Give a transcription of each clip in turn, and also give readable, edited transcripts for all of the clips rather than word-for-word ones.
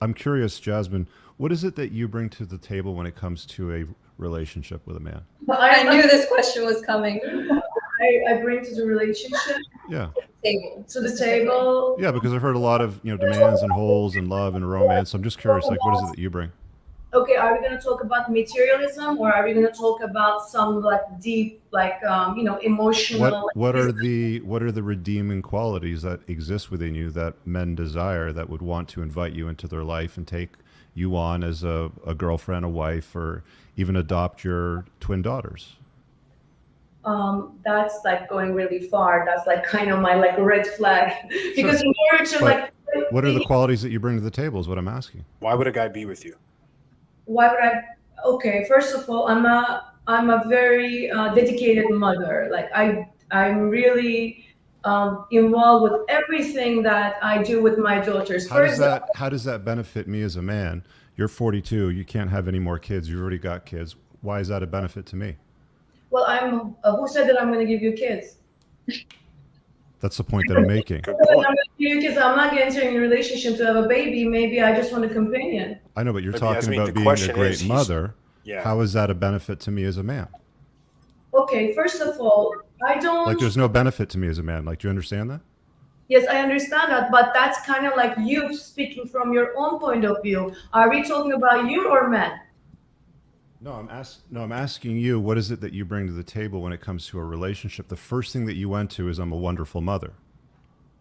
I'm curious, Jasmine, what is it that you bring to the table when it comes to a relationship with a man? I knew this question was coming. I bring to the relationship, Yeah. Table. to the table. Yeah, because I've heard a lot of, demands and holes and love and romance. I'm just curious, like, what is it that you bring? Okay, are we going to talk about materialism, or are we going to talk about some like deep, like emotional? What are the redeeming qualities that exist within you that men desire that would want to invite you into their life and take you on as a girlfriend, a wife, or even adopt your twin daughters? That's like going really far. That's like kind of my like red flag because Sure. in order to But like, what are the qualities that you bring to the table is what I'm asking. Why would a guy be with you? why would I? Okay, first of all, I'm a very dedicated mother. Like I'm really involved with everything that I do with my daughters. How does that benefit me as a man? You're 42. You can't have any more kids. You've already got kids. Why is that a benefit to me? Well, who said that I'm going to give you kids? That's the point that I'm making. Good I'm point. going to give you kids. I'm not entering a relationship to have a baby. Maybe I just want a companion. I know, but you're But talking Yasmin, about the being a question great is, mother. Yeah. How is that a benefit to me as a man? Okay, first of all, I don't. Like, there's no benefit to me as a man. Like, do you understand that? Yes, I understand that, but that's kind of like you speaking from your own point of view. Are we talking about you or men? No, I'm asking you, what is it that you bring to the table when it comes to a relationship? The first thing that you went to is I'm a wonderful mother.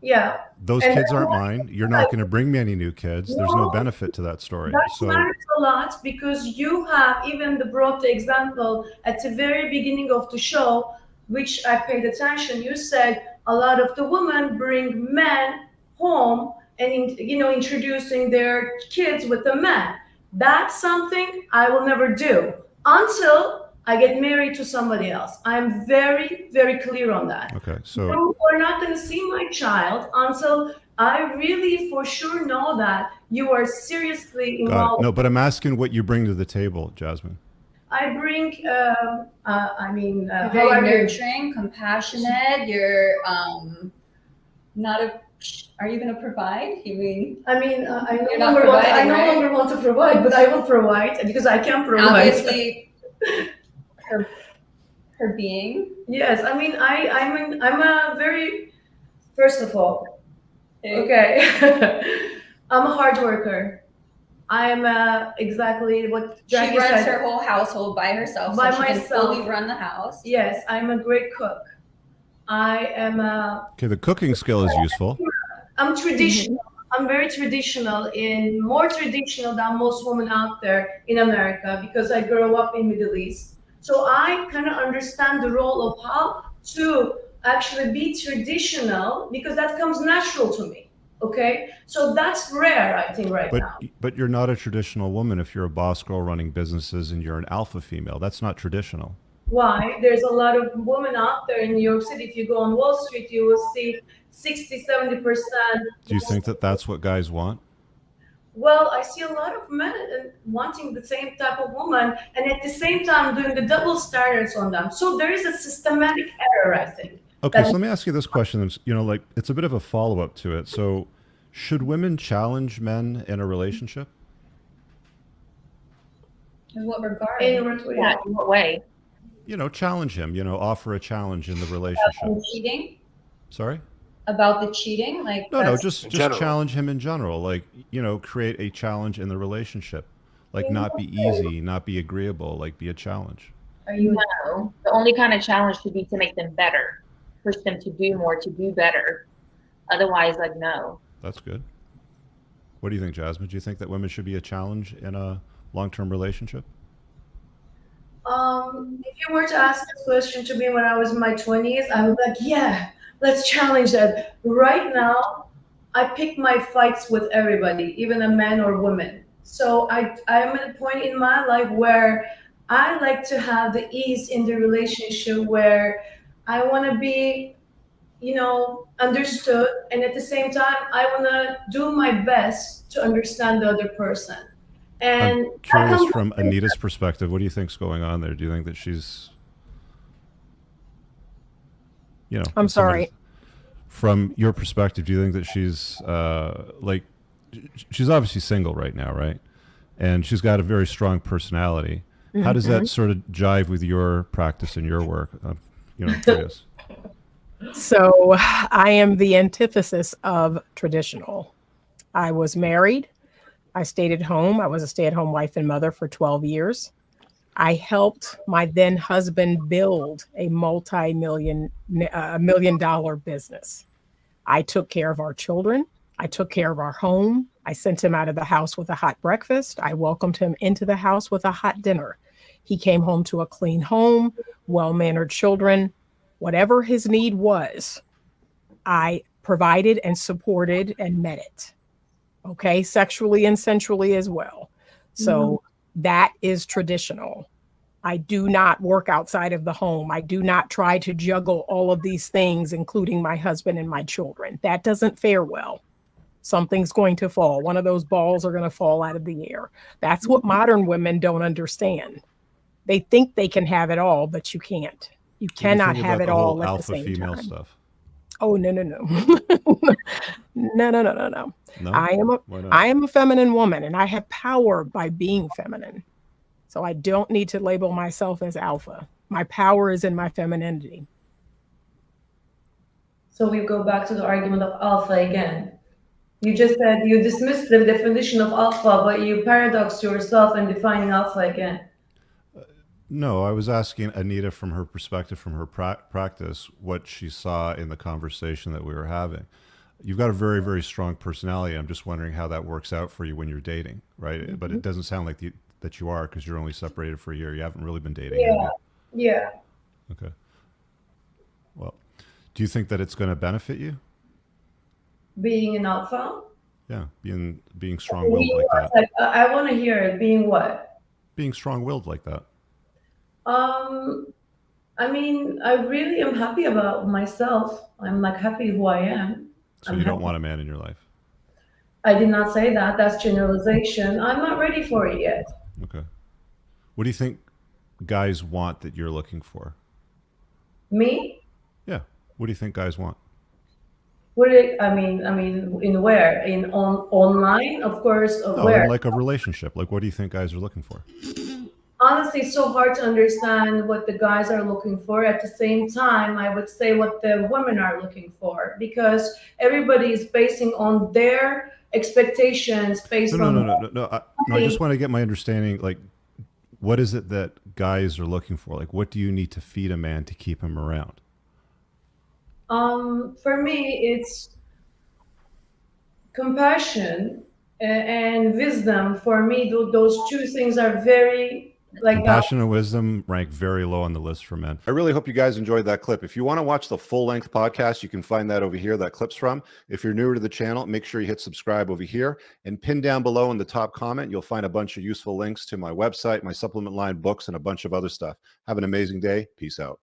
Yeah. Those And kids aren't mine. You're not going to bring me any new kids. There's no no, benefit to that story. that So, matters a lot because you have even brought the example at the very beginning of the show, which I paid attention. You said a lot of the women bring men home and introducing their kids with the men. That's something I will never do until I get married to somebody else. I'm very, very clear on that. okay. So, You are not going to see my child until I really for sure know that you are seriously got it. involved. No, but I'm asking what you bring to the table, Jasmine. I bring, You're how are very you? nurturing, compassionate. You're not a. Are you going to provide? You mean I You're no not longer want. I providing, no right? longer want to provide, but I will provide because I can provide. obviously her being? Yes, I'm a very. First of all, okay, I'm a hard worker. I'm exactly what She Jackie runs said. her whole household by herself, By so she can myself. fully run the house. Yes, I'm a great cook. I am a. Okay, the cooking skill is useful. I'm traditional. I'm very traditional, in more traditional than most women out there in America because I grew up in Middle East. So I kind of understand the role of how to actually be traditional because that comes natural to me. Okay, so that's rare, I think, right But now. but you're not a traditional woman if you're a boss girl running businesses and you're an alpha female. That's not traditional. Why? There's a lot of women out there in New York City. If you go on Wall Street, you will see 60, 70%. Do you think that that's what guys want? Well, I see a lot of men wanting the same type of woman and at the same time doing the double standards on them. So there is a systematic error, I think. Okay, so let me ask you this question. Like it's a bit of a follow-up to it. So, should women challenge men in a relationship? In what regard? Yeah, in what way? Challenge him. Offer a challenge in the relationship. About cheating? Sorry? About the cheating? Like No, that's- just general. challenge him in general. Like, create a challenge in the relationship. Like, not be easy, not be agreeable, like be a challenge. Are you No. The only kind of challenge should be to make them better, push them to do more, to do better. Otherwise, like, no. That's good. What do you think, Jasmine? Do you think that women should be a challenge in a long-term relationship? If you were to ask this question to me when I was in my 20s, I would be like, yeah, let's challenge that. Right now, I pick my fights with everybody, even a man or woman. So I'm at a point in my life where I like to have the ease in the relationship where I want to be, understood. And at the same time, I want to do my best to understand the other person. I'm And that curious comes from Anita's perspective, what do you think's going on there? Do you think that she's, I'm somebody- sorry. from your perspective, do you think that she's like she's obviously single right now, right? And she's got a very strong personality. How does that sort of jive with your practice and your work? I'm curious. So I am the antithesis of traditional. I was married. I stayed at home. I was a stay-at-home wife and mother for 12 years. I helped my then husband build a $1 million business. I took care of our children. I took care of our home. I sent him out of the house with a hot breakfast. I welcomed him into the house with a hot dinner. He came home to a clean home, well-mannered children. Whatever his need was, I provided and supported and met it. Okay, sexually and sensually as well. So that is traditional. I do not work outside of the home. I do not try to juggle all of these things, including my husband and my children. That doesn't fare well. Something's going to fall. One of those balls are going to fall out of the air. That's what modern women don't understand. They think they can have it all, but you can't. You cannot have it all at the alpha same female time. stuff. Oh, no. No. No? Why not? I am a feminine woman, and I have power by being feminine. So I don't need to label myself as alpha. My power is in my femininity. So we go back to the argument of alpha again. You just said you dismissed the definition of alpha, but you paradox yourself and defining alpha again. No, I was asking Anita from her perspective, from her practice, what she saw in the conversation that we were having. You've got a very, very strong personality. I'm just wondering how that works out for you when you're dating, right? But it doesn't sound like that you are, because you're only separated for a year. You haven't really been dating. Yeah. Okay. Well, do you think that it's going to benefit you? Being an alpha? Yeah, being strong-willed like that. Like, I want to hear it. Being what? Being strong-willed like that. I mean, I really am happy about myself. I'm like happy who I am. So you don't want a man in your life? I did not say that. That's generalization. I'm not ready for it yet. Okay. What do you think guys want that you're looking for? Me? Yeah. What do you think guys want? I mean, in where? Online, of course. Where? In like a relationship. Like, what do you think guys are looking for? Honestly, it's so hard to understand what the guys are looking for. At the same time, I would say what the women are looking for, because everybody is basing on their expectations based on. No. I just want to get my understanding. Like, what is it that guys are looking for? Like, what do you need to feed a man to keep him around? For me, it's compassion and wisdom. For me, those two things are very. Like compassion and wisdom rank very low on the list for men. I really hope you guys enjoyed that clip. If you want to watch the full-length podcast, you can find that over here, that clip's from. If you're newer to the channel, make sure you hit subscribe over here, and pin down below in the top comment, you'll find a bunch of useful links to my website, my supplement line, books, and a bunch of other stuff. Have an amazing day. Peace out.